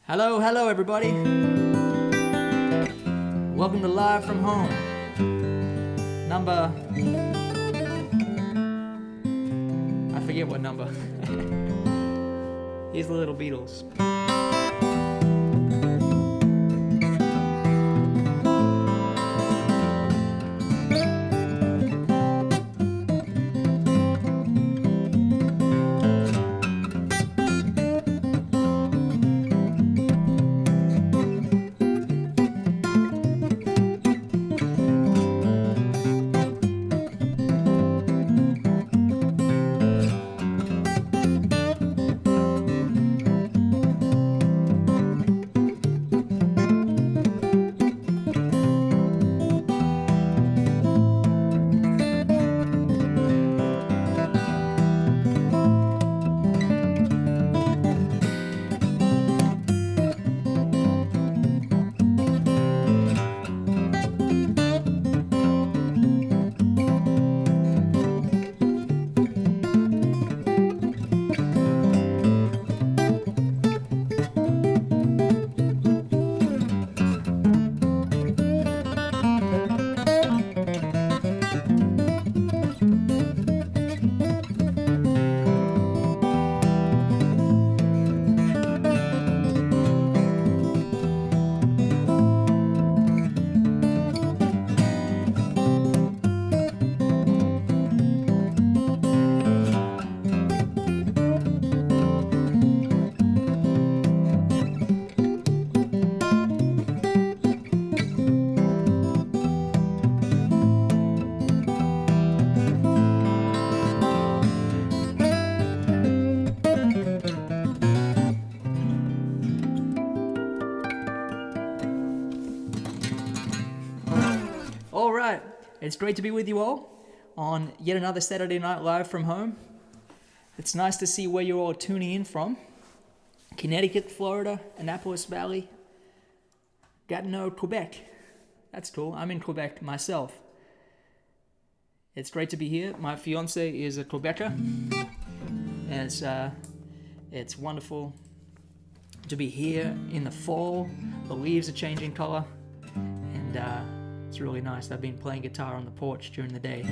Hello, hello everybody. Welcome to Live from Home. Number... I forget what number. Here's the Little Beatles. It's great to be with you all on yet another Saturday Night Live from home. It's nice to see where you're all tuning in from. Connecticut, Florida, Annapolis Valley, Gatineau, Quebec. That's cool. I'm in Quebec myself. It's great to be here. My fiance is a Quebecer, and it's wonderful to be here in the fall. The leaves are changing color, and it's really nice. I've been playing guitar on the porch during the day.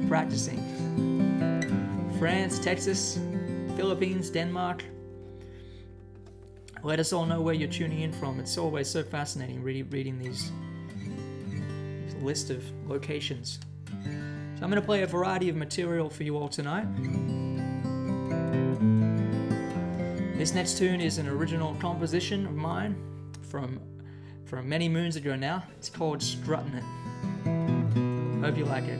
Practicing. France, Texas, Philippines, Denmark. Let us all know where you're tuning in from. It's always so fascinating reading these list of locations. So I'm going to play a variety of material for you all tonight. This next tune is an original composition of mine from many moons ago now. It's called Strutting It. Hope you like it.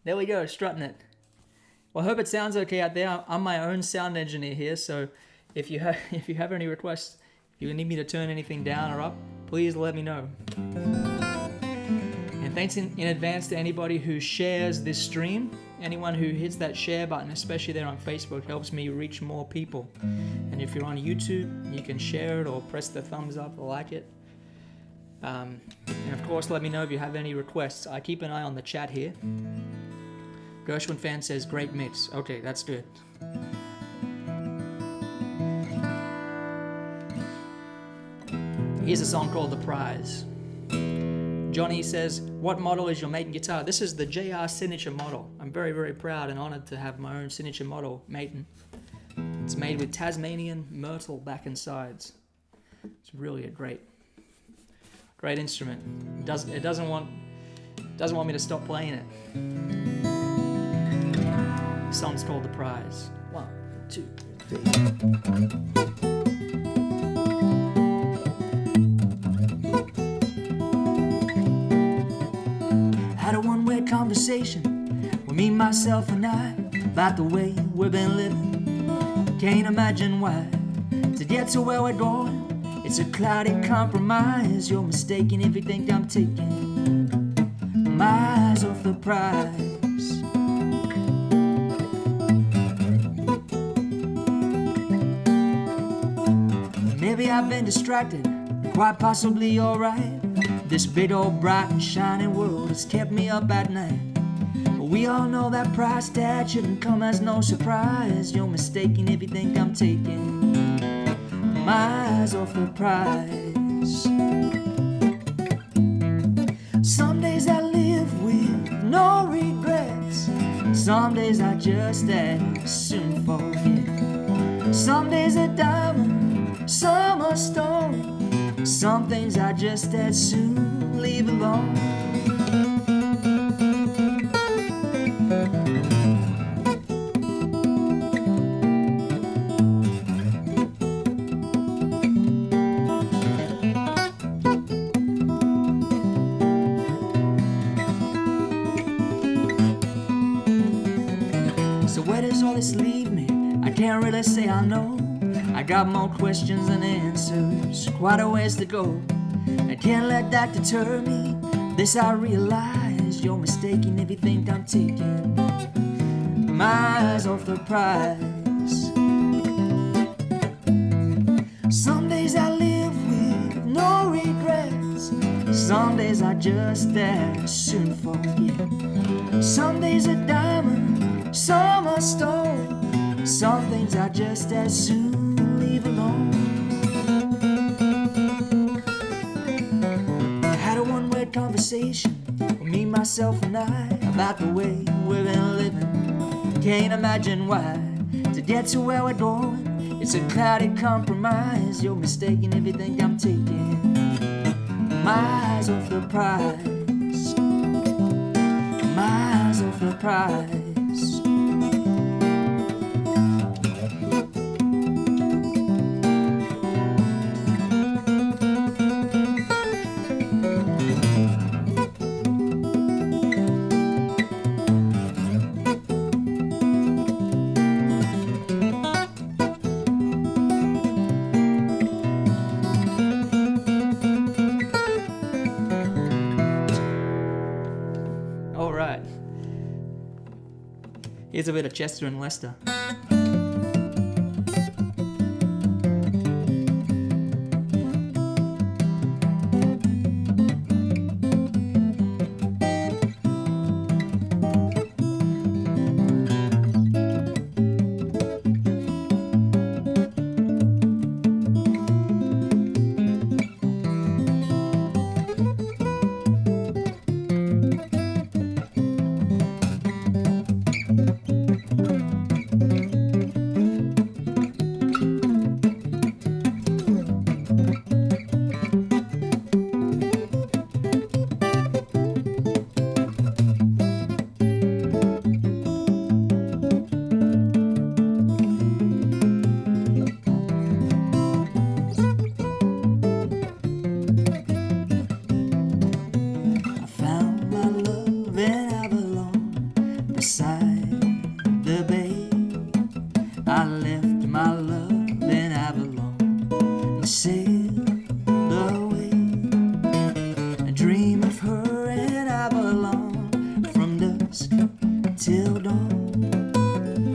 There we go, strutting it. Well, I hope it sounds okay out there. I'm my own sound engineer here, so if you have any requests, if you need me to turn anything down or up, please let me know. And thanks in advance to anybody who shares this stream. Anyone who hits that share button, especially there on Facebook, helps me reach more people. And if you're on YouTube, you can share it or press the thumbs up or like it. And of course, let me know if you have any requests. I keep an eye on the chat here. Gershwin fan says, great mix. Okay, that's good. Here's a song called The Prize. Johnny says, what model is your Maiden guitar? This is the JR signature model. I'm very, very proud and honored to have my own signature model, Maiden. It's made with Tasmanian myrtle back and sides. It's really a great instrument. It doesn't want me to stop playing it. The song's called The Prize. 1, 2, 3. Had a one-way conversation with me, myself, and I about the way we've been living. Can't imagine why to get to where we're going. It's a cloudy compromise. You're mistaken if you think I'm taking my eyes off the prize. Maybe I've been distracted, quite possibly you're right. This big old bright and shining world has kept me up at night. But we all know that price tag shouldn't come as no surprise. You're mistaken if you think I'm taking my eyes off the prize. Some days I live with no regrets. Some days I just as soon forget. Some days a diamond, some a stone. Some things I just as soon leave alone. So where does all this leave me? I can't really say I know. I got more questions than answers, quite a ways to go. I can't let that deter me. This I realize, you're mistaken if you think I'm taking my eyes off the prize. Some days I live with no regrets. Some days I just as soon forget. Some days a diamond, some a stone. Some things I just as soon leave alone. I had a one-way conversation with me, myself, and I about the way we've been living. Can't imagine why to get to where we're going. It's a cloudy compromise. You're mistaken if you think I'm taking my eyes off the prize. My eyes off the prize. Here's a bit of Chester and Lester.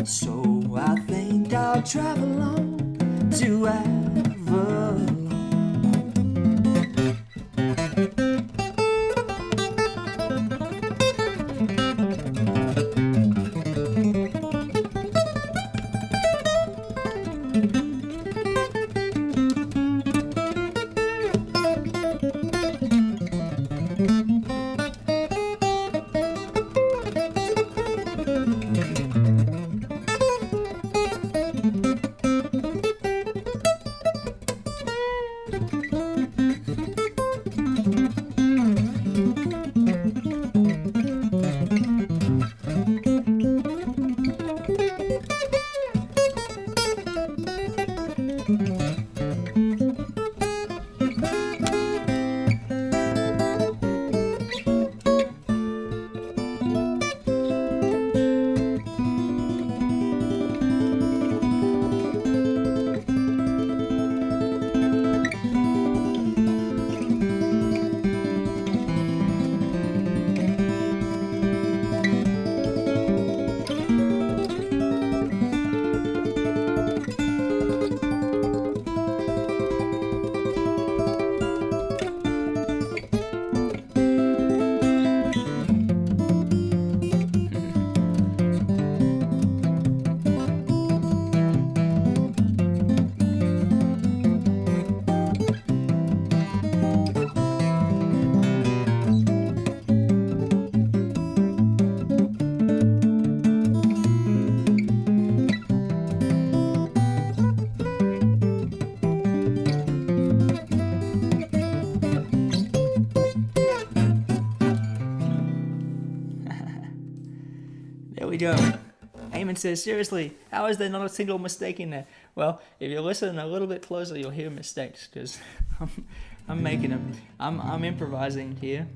So I think I'll travel on to Avalon. There we go. Eamon says, seriously, how is there not a single mistake in there? Well, if you listen a little bit closer, you'll hear mistakes, because I'm making them. I'm improvising here.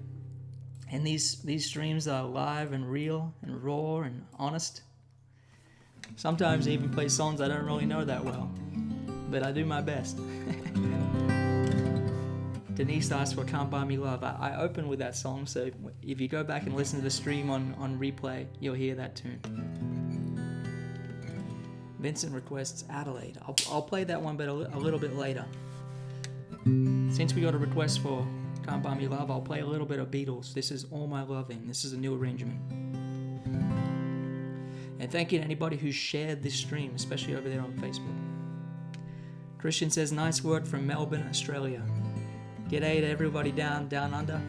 And these streams are live and real and raw and honest. Sometimes I even play songs I don't really know that well, but I do my best. Denise asked for Can't Buy Me Love. I open with that song, so if you go back and listen to the stream on replay, you'll hear that tune. Vincent requests Adelaide. I'll play that one, but a little bit later. Since we got a request for Can't Buy Me Love, I'll play a little bit of Beatles. This is All My Loving. This is a new arrangement. And thank you to anybody who shared this stream, especially over there on Facebook. Christian says, nice work from Melbourne, Australia. G'day to everybody down under,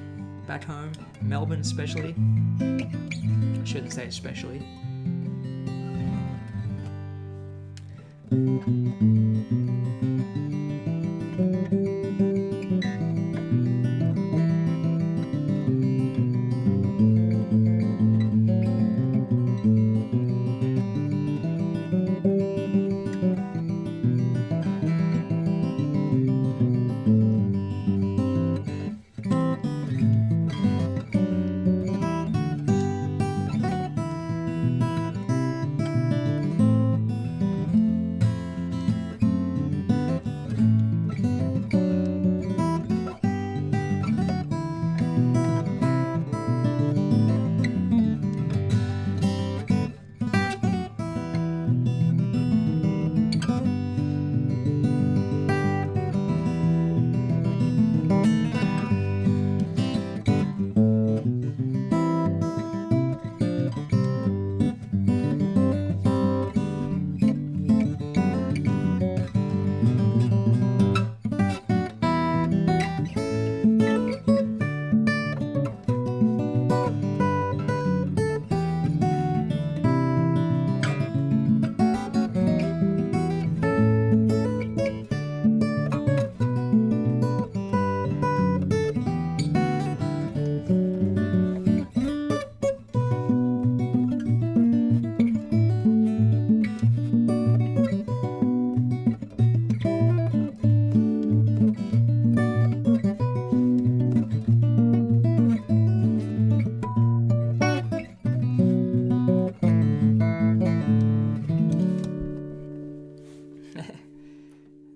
back home, Melbourne especially. I shouldn't say especially.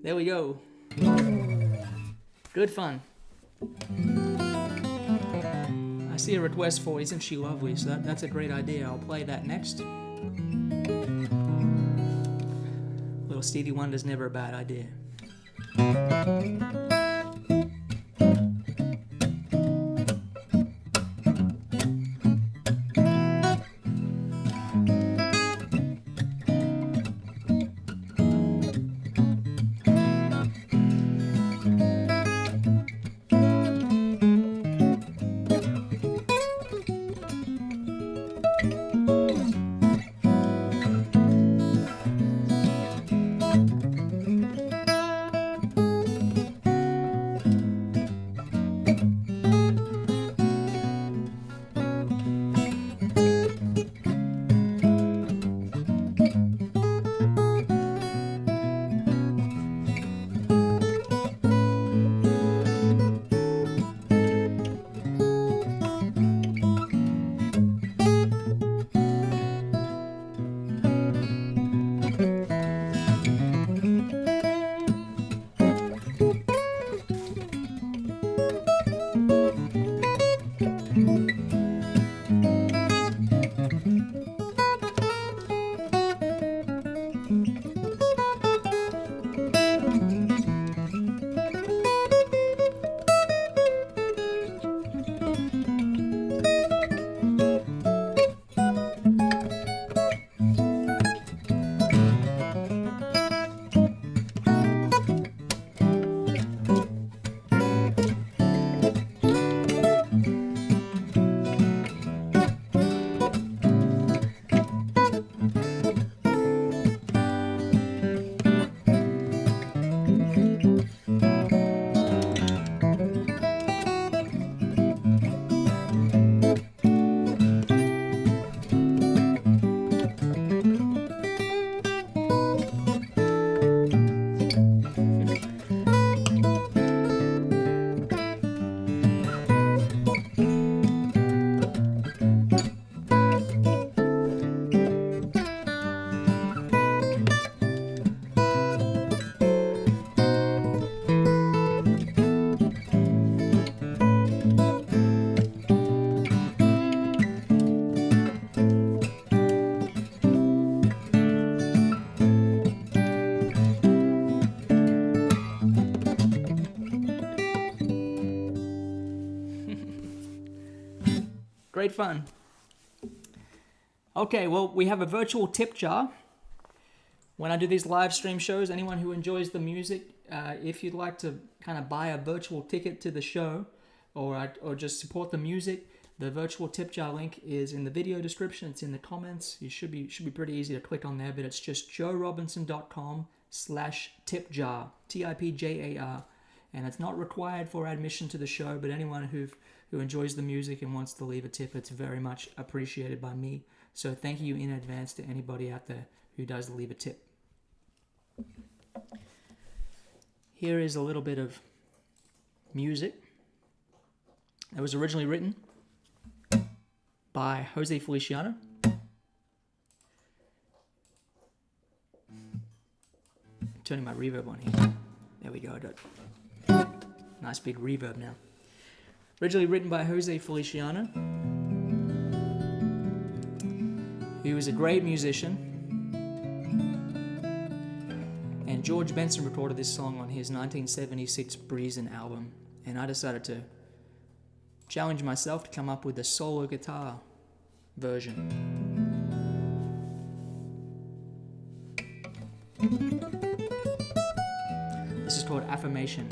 There we go. Good fun. I see a request for Isn't She Lovely, so that's a great idea. I'll play that next. little Stevie Wonder's never a bad idea. Great fun. Okay, well, we have a virtual tip jar. When I do these live stream shows, anyone who enjoys the music, if you'd like to kind of buy a virtual ticket to the show or just support the music, the virtual tip jar link is in the video description. It's in the comments. You should be pretty easy to click on there, but it's just joerobinson.com/tipjar, TIPJAR. And it's not required for admission to the show, but anyone who enjoys the music and wants to leave a tip, it's very much appreciated by me. So thank you in advance to anybody out there who does leave a tip. Here is a little bit of music that was originally written by Jose Feliciano. Turning my reverb on here. There we go. Nice big reverb now. Originally written by Jose Feliciano. He was a great musician. And George Benson recorded this song on his 1976 Breezin' album. And I decided to challenge myself to come up with a solo guitar version. This is called Affirmation.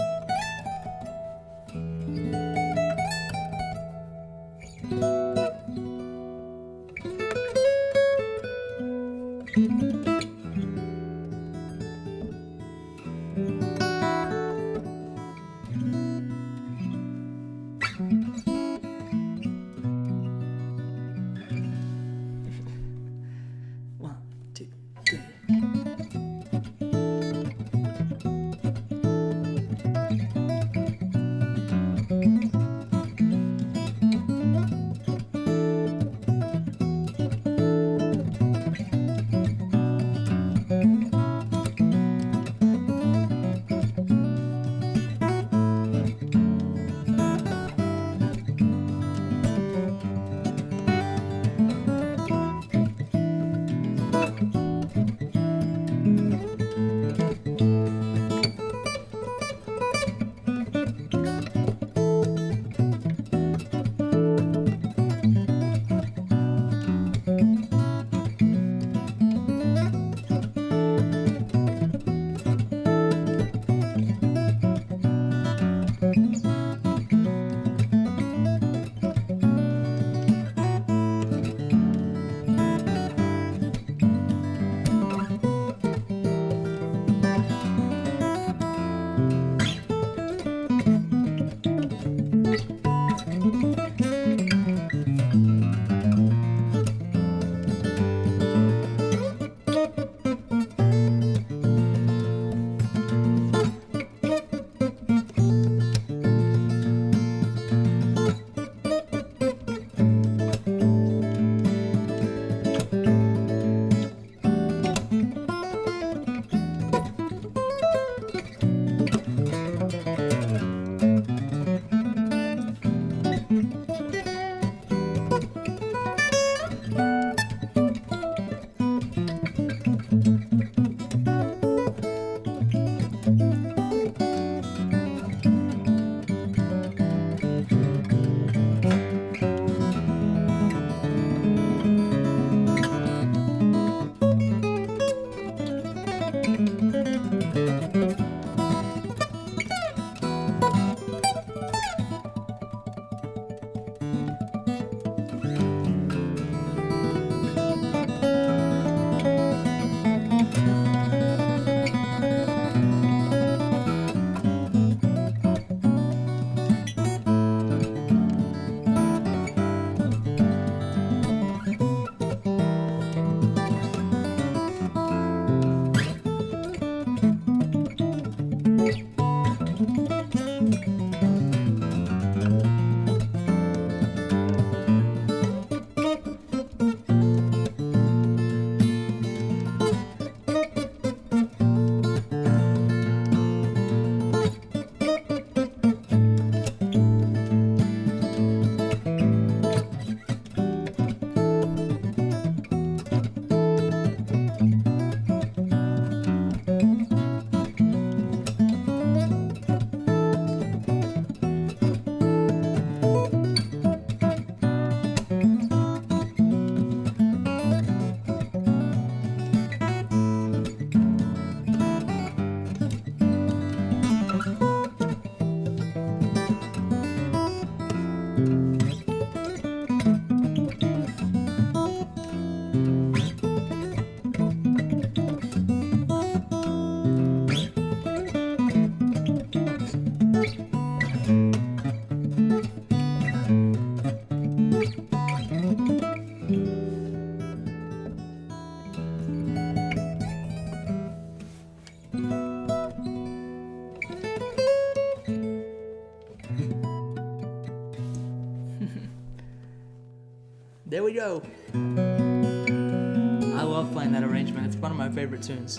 There we go. I love playing that arrangement. It's one of my favorite tunes.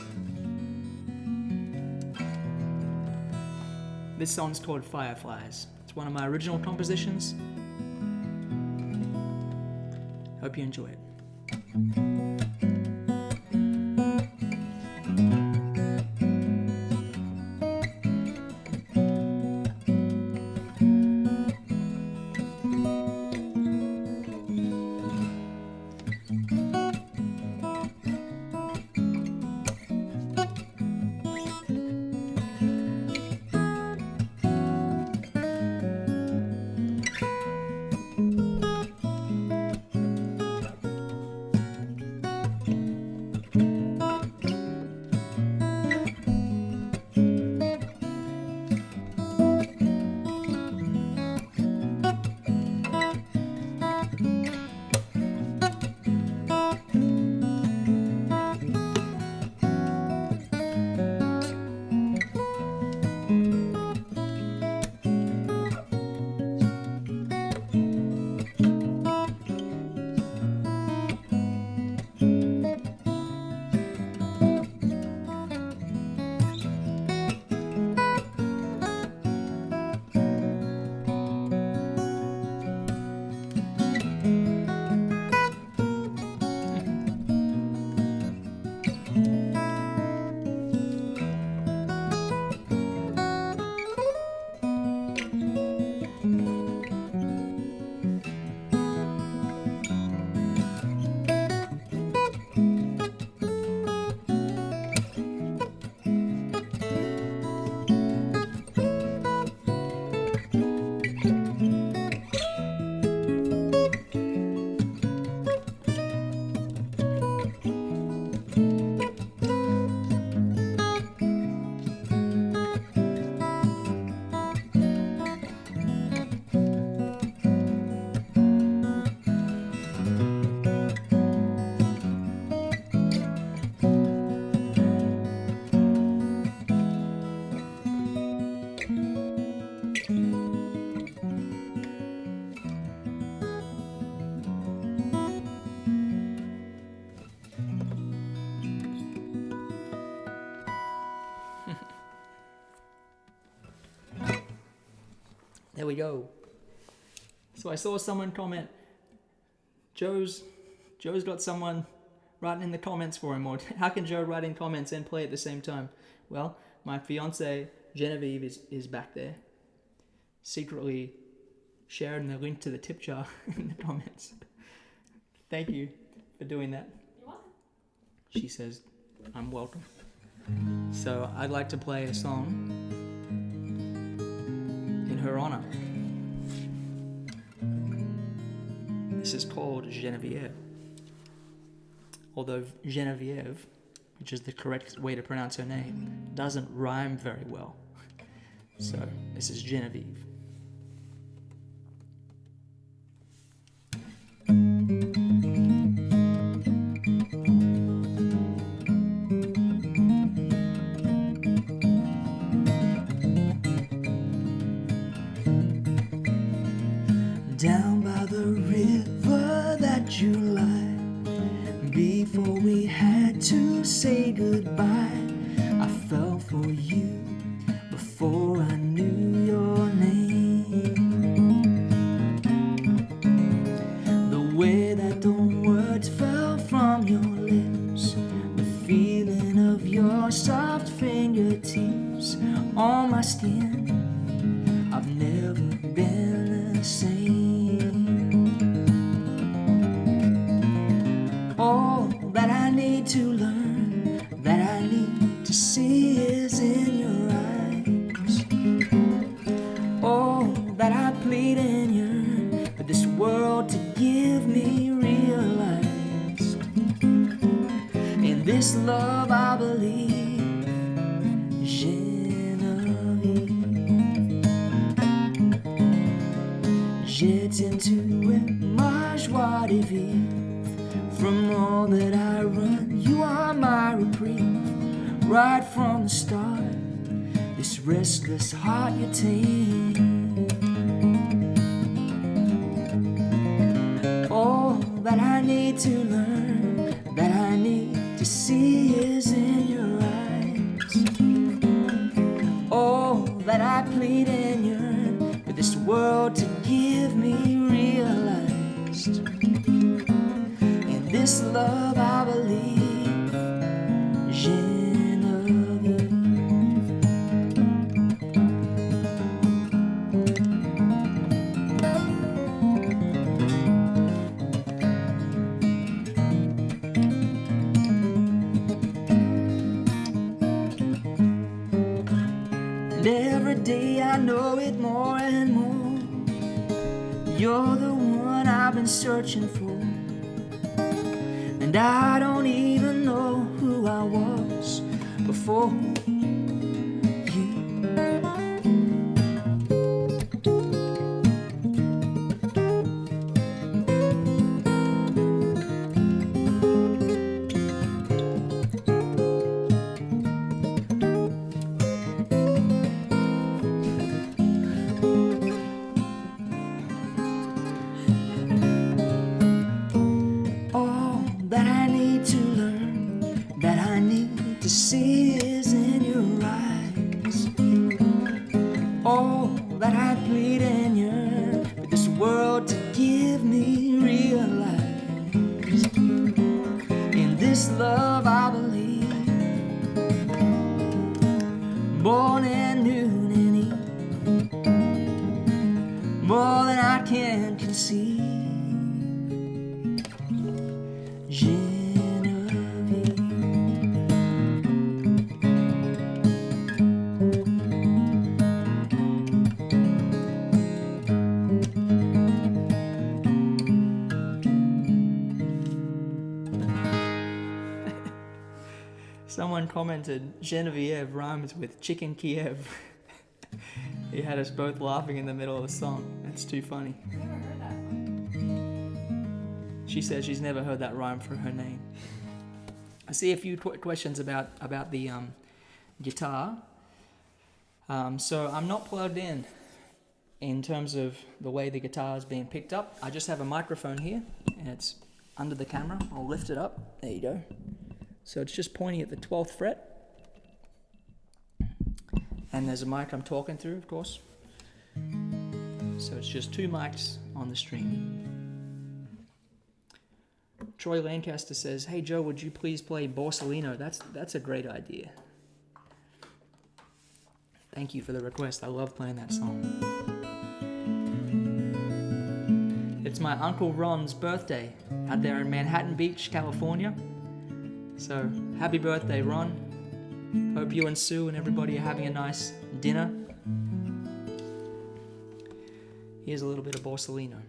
This song's called Fireflies. It's one of my original compositions. Hope you enjoy it. There we go. So I saw someone comment, Joe's got someone writing in the comments for him, or how can Joe write in comments and play at the same time? Well, my fiance Genevieve is back there, secretly sharing the link to the tip jar in the comments. Thank you for doing that. You're welcome. She says, I'm welcome. So I'd like to play a song in her honor. This is called Genevieve. Although Genevieve, which is the correct way to pronounce her name, doesn't rhyme very well. So this is Genevieve. Down by the river that you lie, before we had to say goodbye, I fell for you before I knew your name. The way that the words fell from your lips, the feeling of your soft fingertips on my skin, I've never been the same. All that I need to learn, that I need to see is in your eyes. All that I plead and yearn for this world to give me realized. In this love I believe, Genevieve. Je t'intuis ma joie de vivre. From all that I run, you are my reprieve. Right from the start, this restless heart you tame. All that to learn, that I need to see is in your eyes. Oh, that I plead and yearn for this world to give me realized. In this love I believe, Genevieve. And every day I know it more and more. You're the one I've been searching for. And I don't even know who I was before you. That I need to learn, that I need to see is in your eyes. Oh, that I plead and yearn for this world to give me realized. In this love I believe, morning, noon and eve, more than I can conceive. Someone commented, Genevieve rhymes with chicken Kiev. He had us both laughing in the middle of the song. That's too funny. I've never heard that one. She says she's never heard that rhyme for her name. I see a few questions about the guitar. So I'm not plugged in terms of the way the guitar is being picked up. I just have a microphone here, and it's under the camera. I'll lift it up. There you go. So it's just pointing at the 12th fret. And there's a mic I'm talking through, of course. So it's just two mics on the string. Troy Lancaster says, hey Joe, would you please play Borsalino? That's a great idea. Thank you for the request. I love playing that song. It's my Uncle Ron's birthday out there in Manhattan Beach, California. So happy birthday, Ron. Hope you and Sue and everybody are having a nice dinner. Here's a little bit of Borsalino.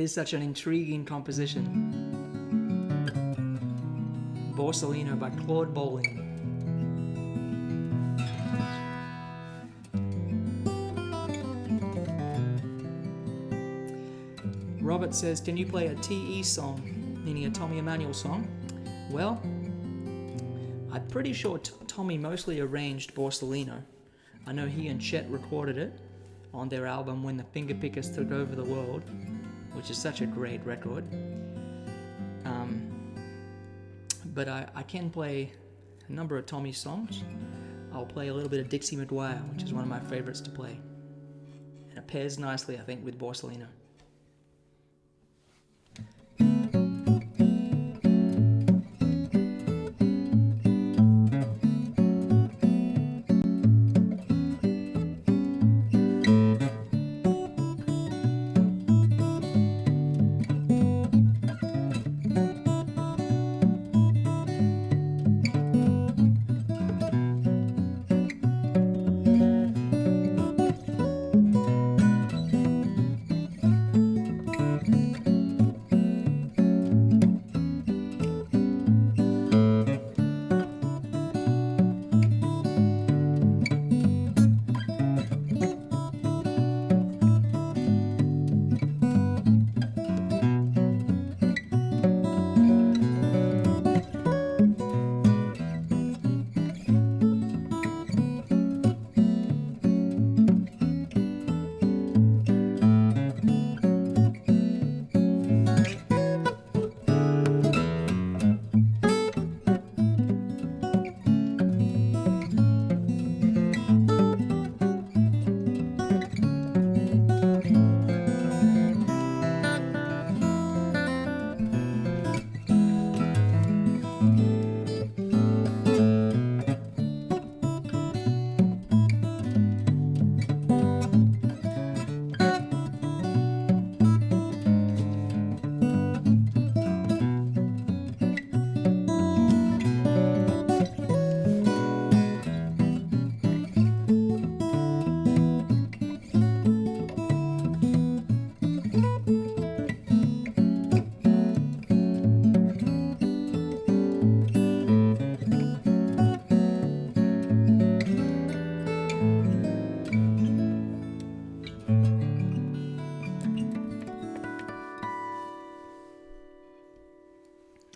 It is such an intriguing composition. Borsalino by Claude Bolling. Robert says, can you play a TE song, meaning a Tommy Emmanuel song? Well, I'm pretty sure Tommy mostly arranged Borsalino. I know he and Chet recorded it on their album When the Fingerpickers Took Over the World, which is such a great record. But I can play a number of Tommy's songs. I'll play a little bit of Dixie McGuire, which is one of my favorites to play. And it pairs nicely, I think, with Borsalino.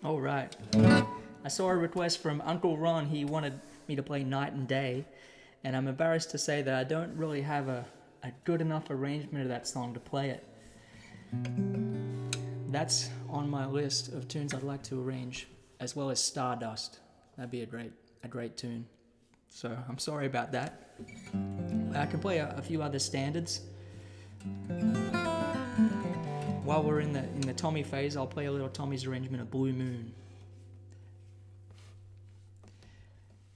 All right. I saw a request from Uncle Ron. He wanted me to play Night and Day, and I'm embarrassed to say that I don't really have a good enough arrangement of that song to play it. That's on my list of tunes I'd like to arrange, as well as Stardust. That'd be a great tune. So I'm sorry about that. I can play a few other standards. While we're in the Tommy phase, I'll play a little Tommy's arrangement of Blue Moon.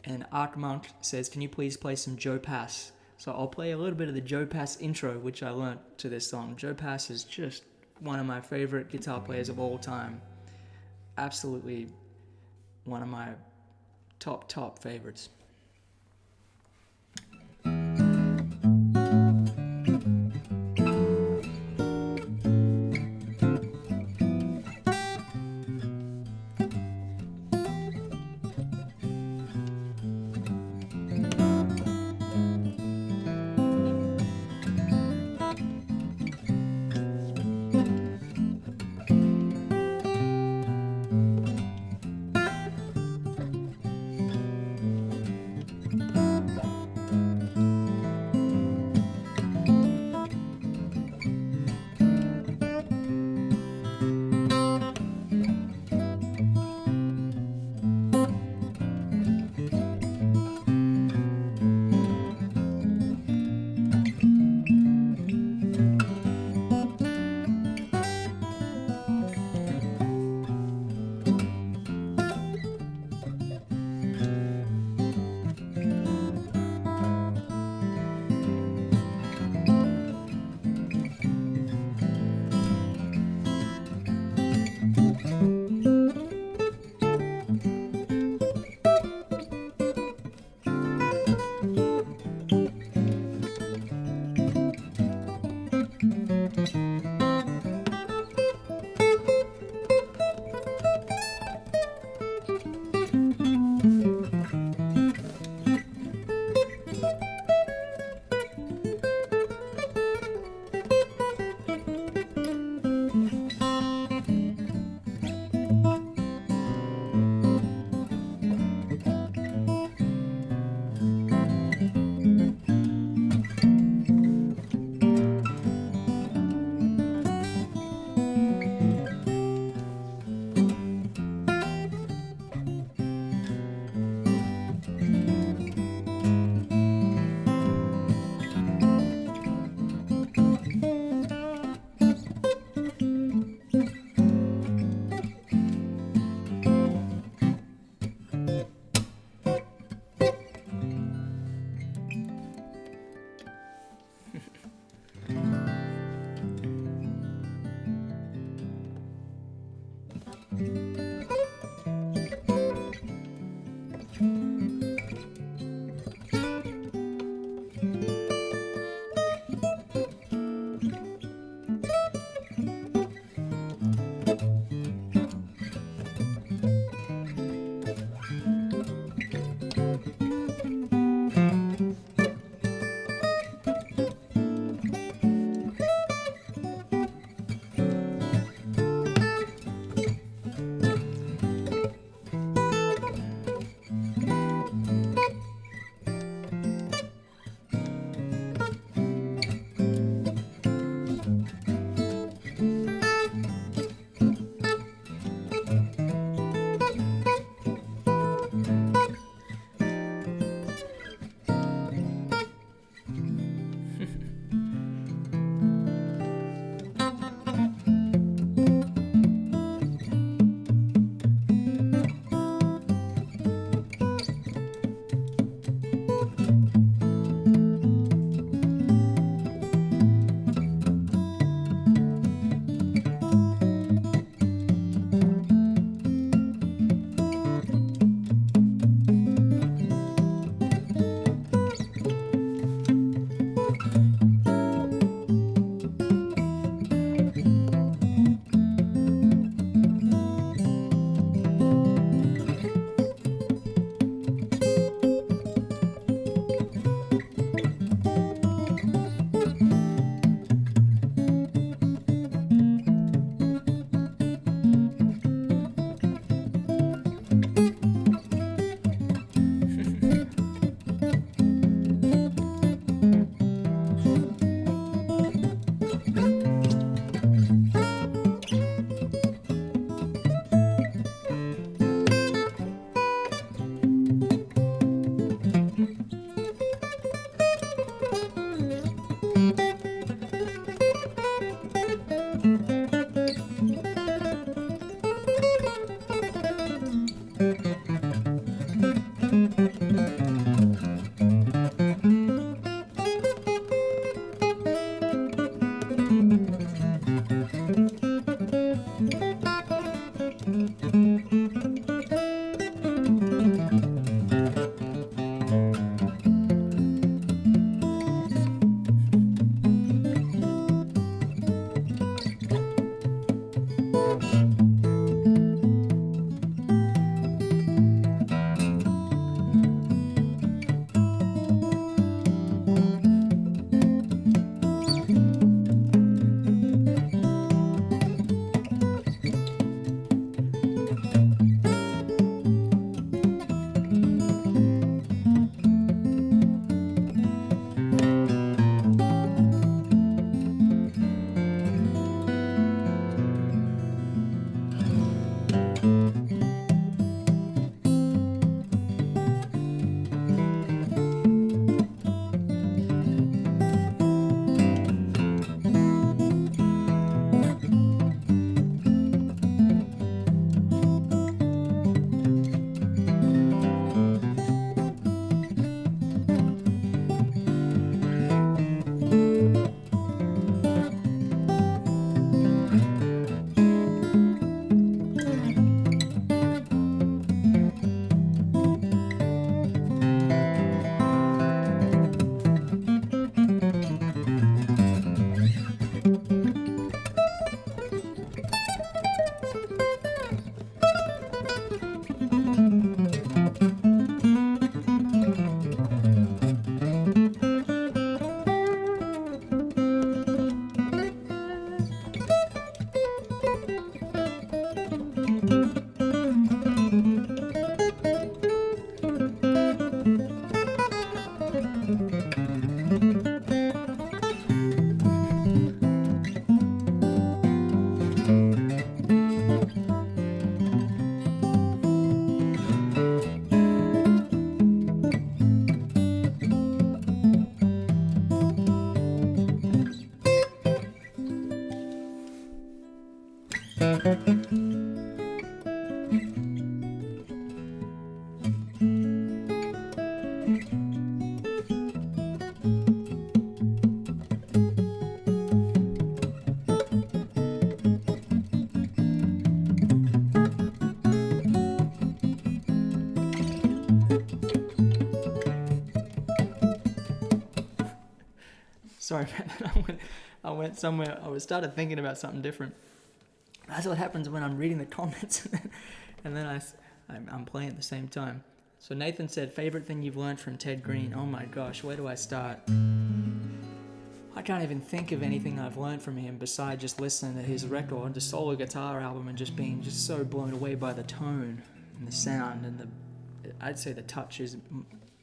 And Arkmonk says, can you please play some Joe Pass? So I'll play a little bit of the Joe Pass intro, which I learnt to this song. Joe Pass is just one of my favorite guitar players of all time. Absolutely one of my top favorites. Sorry about that. I went somewhere. I started thinking about something different. That's what happens when I'm reading the comments, and then I'm playing at the same time. So Nathan said, favorite thing you've learned from Ted Green. Oh my gosh, where do I start? I can't even think of anything I've learned from him besides just listening to his record, the solo guitar album, and just being just so blown away by the tone and the sound and I'd say the touch is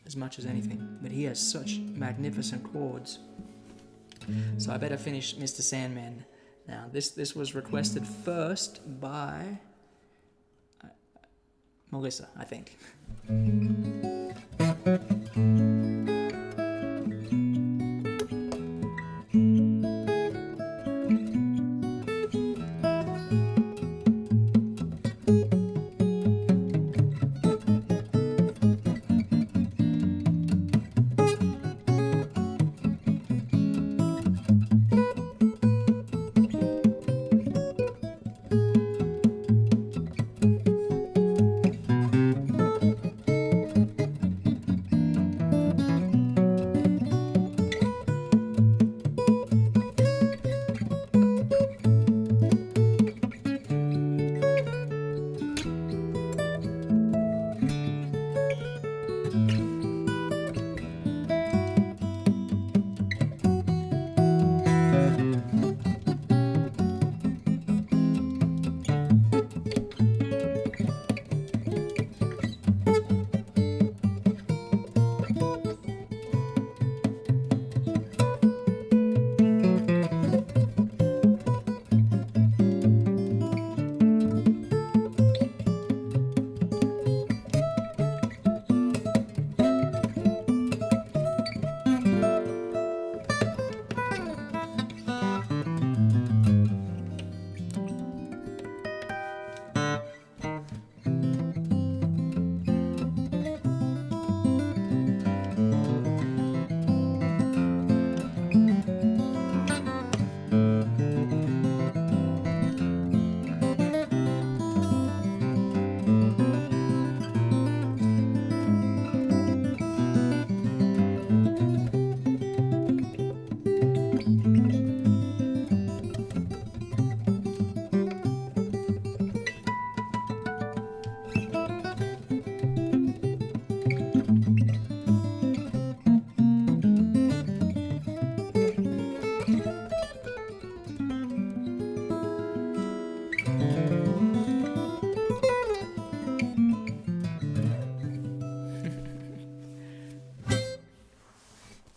as much as anything. But he has such magnificent chords. So I better finish Mr. Sandman now. This was requested first by Melissa, I think.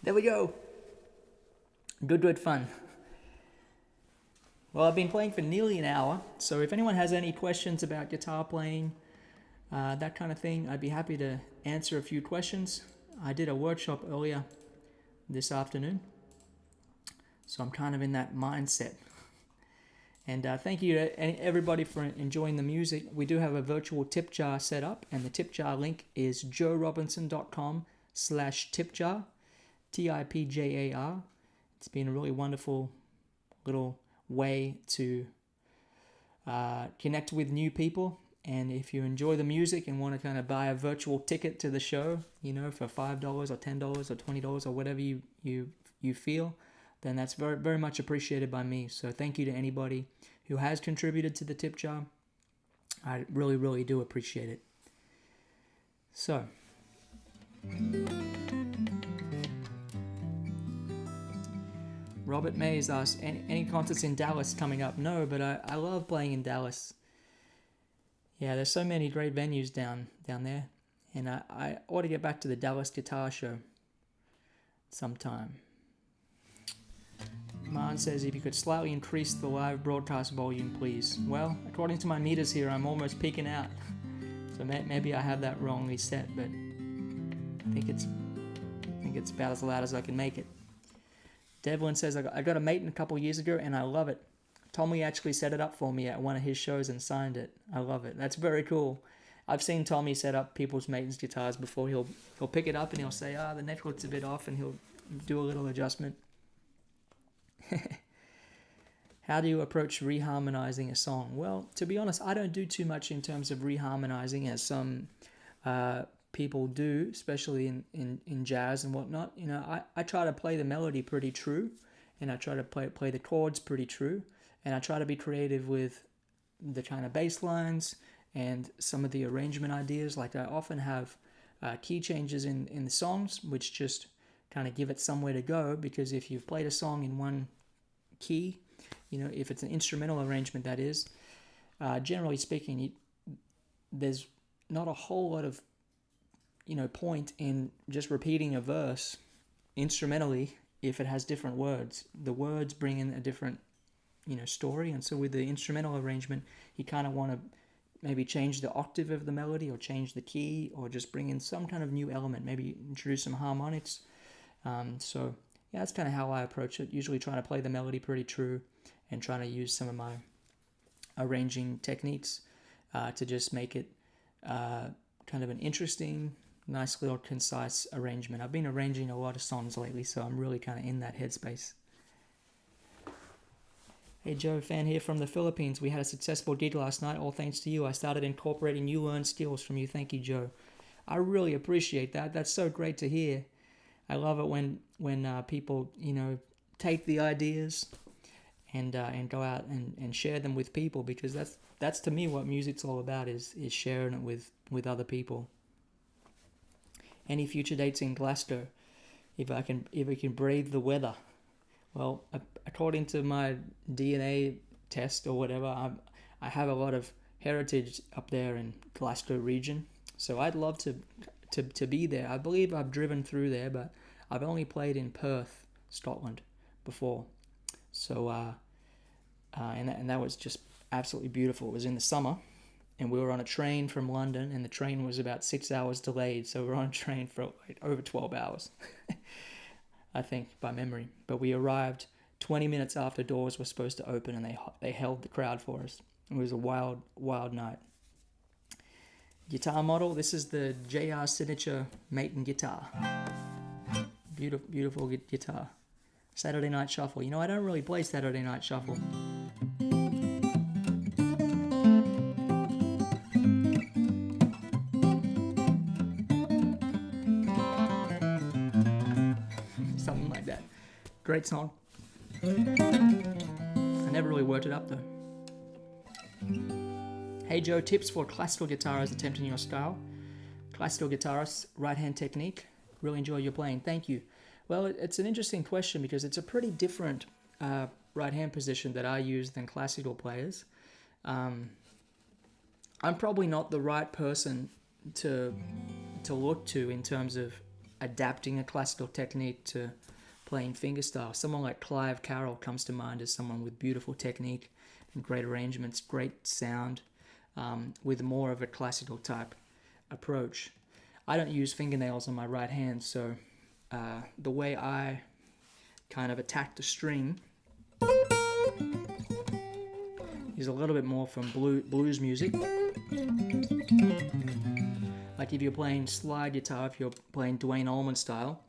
There we go. Good fun. Well, I've been playing for nearly an hour, so if anyone has any questions about guitar playing, that kind of thing, I'd be happy to answer a few questions. I did a workshop earlier this afternoon, so I'm kind of in that mindset. And thank you to everybody for enjoying the music. We do have a virtual tip jar set up, and the tip jar link is joerobinson.com/tipjar, TIPJAR. It's been a really wonderful little way to connect with new people. And if you enjoy the music and want to kind of buy a virtual ticket to the show, you know, for $5 or $10 or $20 or whatever you feel, then that's very, very much appreciated by me. So thank you to anybody who has contributed to the tip jar. I really, really do appreciate it. So, Robert Mays asked, any concerts in Dallas coming up? No, but I love playing in Dallas. Yeah, there's so many great venues down there. And I ought to get back to the Dallas Guitar Show sometime. Marn says, if you could slightly increase the live broadcast volume, please. Well, according to my meters here, I'm almost peaking out. So maybe I have that wrongly set, but I think it's about as loud as I can make it. Devlin says, I got a Maiden a couple years ago, and I love it. Tommy actually set it up for me at one of his shows and signed it. I love it. That's very cool. I've seen Tommy set up people's Maiden's guitars before. He'll pick it up and he'll say, the necklet's a bit off, and he'll do a little adjustment. How do you approach reharmonizing a song? Well, to be honest, I don't do too much in terms of reharmonizing, as some people do, especially in jazz and whatnot. I try to play the melody pretty true, and I try to play the chords pretty true, and I try to be creative with the kind of bass lines and some of the arrangement ideas. Like I often have key changes in the songs, which just kind of give it somewhere to go, because if you've played a song in one key, if it's an instrumental arrangement, that is, generally speaking, there's not a whole lot of point in just repeating a verse instrumentally if it has different words. The words bring in a different story, and so with the instrumental arrangement, you kind of want to maybe change the octave of the melody, or change the key, or just bring in some kind of new element, maybe introduce some harmonics. So yeah, that's kind of how I approach it, usually trying to play the melody pretty true and trying to use some of my arranging techniques to just make it kind of an interesting, nice little concise arrangement. I've been arranging a lot of songs lately, so I'm really kind of in that headspace. Hey Joe, fan here from the Philippines. We had a successful gig last night, all thanks to you. I started incorporating new learned skills from you. Thank you, Joe. I really appreciate that. That's so great to hear. I love it when people, take the ideas and go out and share them with people, because that's to me what music's all about, is sharing it with other people. Any future dates in Glasgow? If we can brave the weather. Well, according to my DNA test or whatever, I have a lot of heritage up there in Glasgow region, so I'd love to be there. I believe I've driven through there, but I've only played in Perth, Scotland, before. So and that was just absolutely beautiful. It was in the summer, and we were on a train from London, and the train was about 6 hours delayed, so we were on a train for like over 12 hours. I think, by memory. But we arrived 20 minutes after doors were supposed to open, and they held the crowd for us. It was a wild, wild night. Guitar model. This is the JR Signature Maiden guitar. Beautiful, beautiful guitar. Saturday Night Shuffle. I don't really play Saturday Night Shuffle. Something like that. Great song. I never really worked it up though. Hey Joe, tips for classical guitarists attempting your style. Classical guitarist, right hand technique. Really enjoy your playing. Thank you. Well, it's an interesting question, because it's a pretty different right hand position that I use than classical players. I'm probably not the right person to look to in terms of adapting a classical technique to playing fingerstyle. Someone like Clive Carroll comes to mind as someone with beautiful technique and great arrangements, great sound, with more of a classical type approach. I don't use fingernails on my right hand, so the way I kind of attack the string is a little bit more from blues music. Like if you're playing slide guitar, if you're playing Duane Allman style,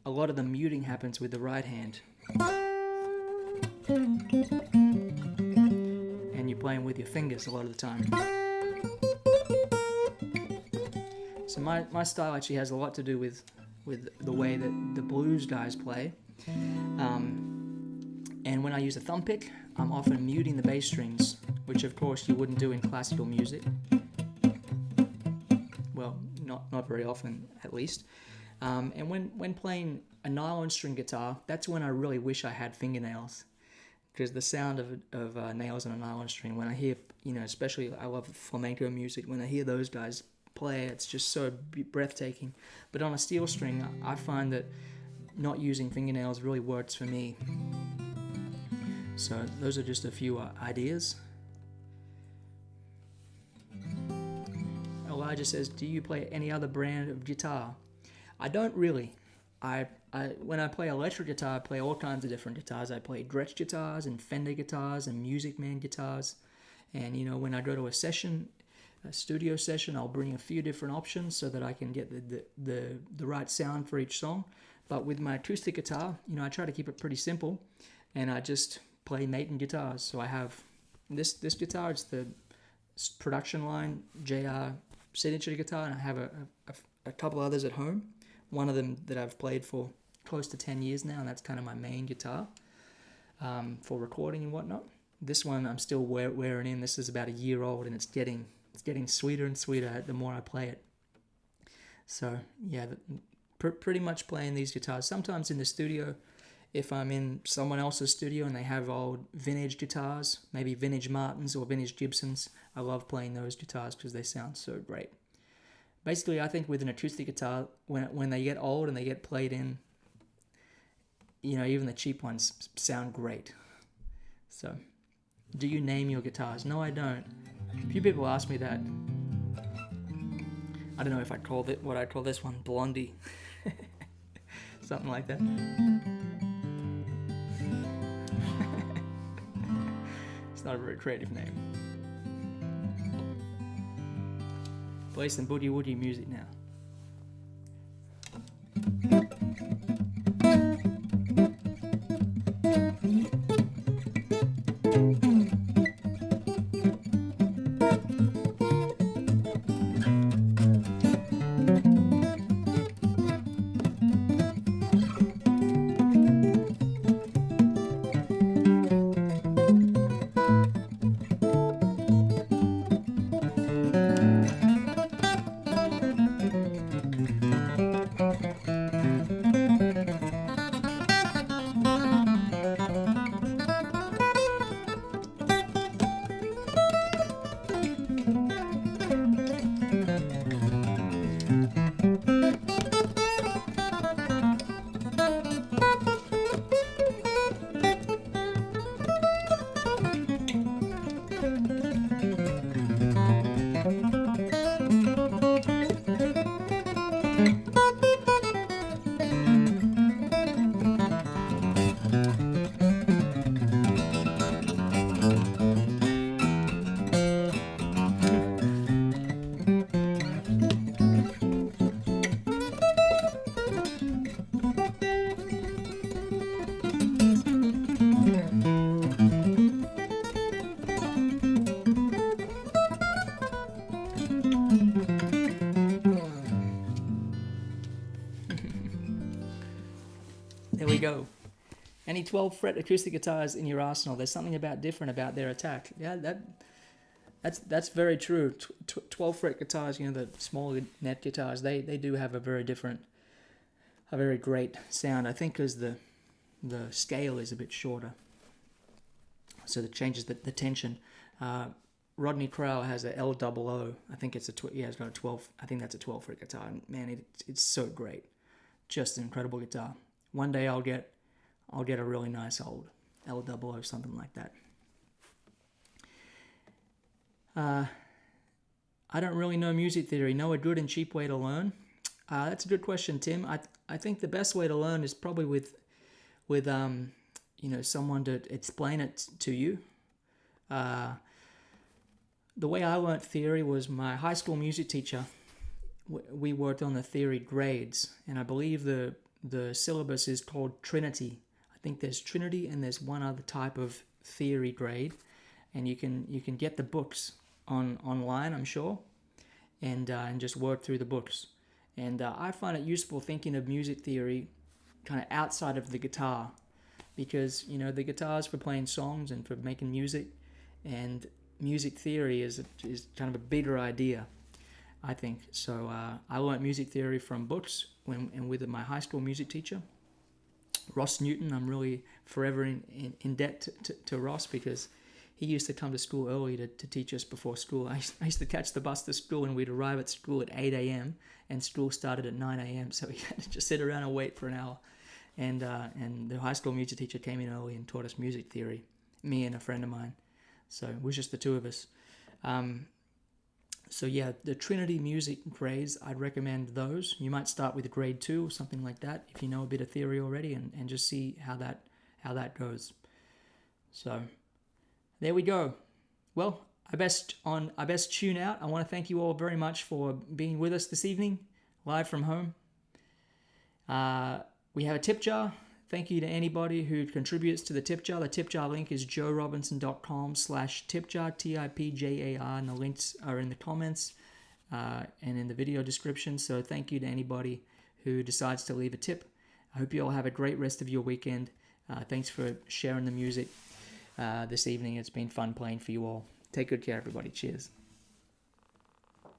a lot of the muting happens with the right hand. And you're playing with your fingers a lot of the time. So my style actually has a lot to do with the way that the blues guys play. And when I use a thumb pick, I'm often muting the bass strings, which of course you wouldn't do in classical music. Well, not very often, at least. And when playing a nylon string guitar, that's when I really wish I had fingernails, because the sound of nails on a nylon string, when I hear, especially I love flamenco music, when I hear those guys play, it's just so breathtaking. But on a steel string, I find that not using fingernails really works for me. So those are just a few ideas. Elijah says, do you play any other brand of guitar? I don't really. When I play electric guitar, I play all kinds of different guitars. I play Gretsch guitars and Fender guitars and Music Man guitars. And when I go to a studio session, I'll bring a few different options so that I can get the right sound for each song. But with my acoustic guitar, I try to keep it pretty simple, and I just play Maiden guitars. So I have this guitar. It's the production line JR signature guitar, and I have a couple others at home. One of them that I've played for close to 10 years now, and that's kind of my main guitar for recording and whatnot. This one I'm still wearing in. This is about a year old, and it's getting sweeter and sweeter the more I play it. So yeah, pretty much playing these guitars. Sometimes in the studio, if I'm in someone else's studio and they have old vintage guitars, maybe vintage Martins or vintage Gibsons, I love playing those guitars because they sound so great. Basically, I think with an acoustic guitar, when they get old and they get played in, even the cheap ones sound great. So, do you name your guitars? No, I don't. A few people ask me that. I don't know if I'd call it what I'd call this one, Blondie. Something like that. It's not a very creative name. Play some boogie woogie music now. There we go. Any 12 fret acoustic guitars in your arsenal, there's something different about their attack. Yeah, that's very true. 12 fret guitars, the smaller net guitars, they do have a very great sound. I think because the scale is a bit shorter, so that changes the tension. Rodney Crowell has a L00. I think it's it's got a 12. I think that's a 12 fret guitar. And man, it's so great. Just an incredible guitar. One day I'll get a really nice old L00, something like that. I don't really know music theory. Know a good and cheap way to learn? That's a good question, Tim. I think the best way to learn is probably with someone to explain it to you. The way I learned theory was my high school music teacher. We worked on the theory grades, and I believe the syllabus is called Trinity. I think there's Trinity and there's one other type of theory grade, and you can get the books online, I'm sure, and just work through the books. And I find it useful thinking of music theory kind of outside of the guitar, because the guitar's for playing songs and for making music, and music theory is kind of a bigger idea, I think. So I learned music theory from books and with my high school music teacher, Ross Newton. I'm really forever in debt to Ross, because he used to come to school early to teach us before school. I used to catch the bus to school, and we'd arrive at school at 8 a.m. and school started at 9 a.m. So we had to just sit around and wait for an hour. And the high school music teacher came in early and taught us music theory, me and a friend of mine. So it was just the two of us. So yeah, the Trinity music grades, I'd recommend those. You might start with a grade 2 or something like that if you know a bit of theory already, and just see how that goes. So there we go. Well, I best tune out. I want to thank you all very much for being with us this evening, live from home. We have a tip jar. Thank you to anybody who contributes to the tip jar. The tip jar link is joerobinson.com/tipjar, TIPJAR, and the links are in the comments. and in the video description. So thank you to anybody who decides to leave a tip. I hope you all have a great rest of your weekend. Thanks for sharing the music this evening. It's been fun playing for you all. Take good care, everybody. Cheers.